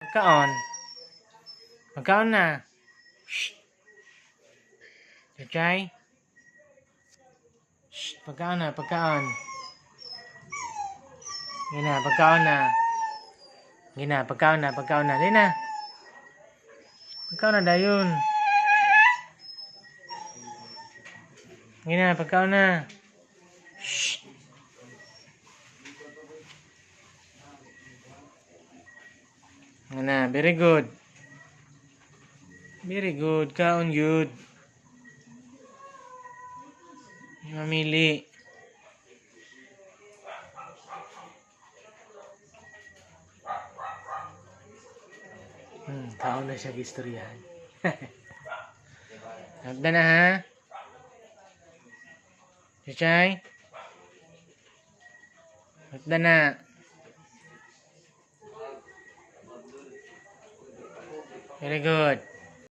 Pagkaon. Pagkaon na. Shh. Chachay. Shh. Pagkaon na. Pagkaon. Gina. Pagkaon na. Gina. Pagkaon na. Pagkaon na. Lina. Pagkaon na dayon. Gina. Pagkaon na. Shh. Gina. Very good. Very good. Kaon good. Mamili. Kaon na siya gistoryahan. Hagda na ha. Chachay. Hagda na. Very good.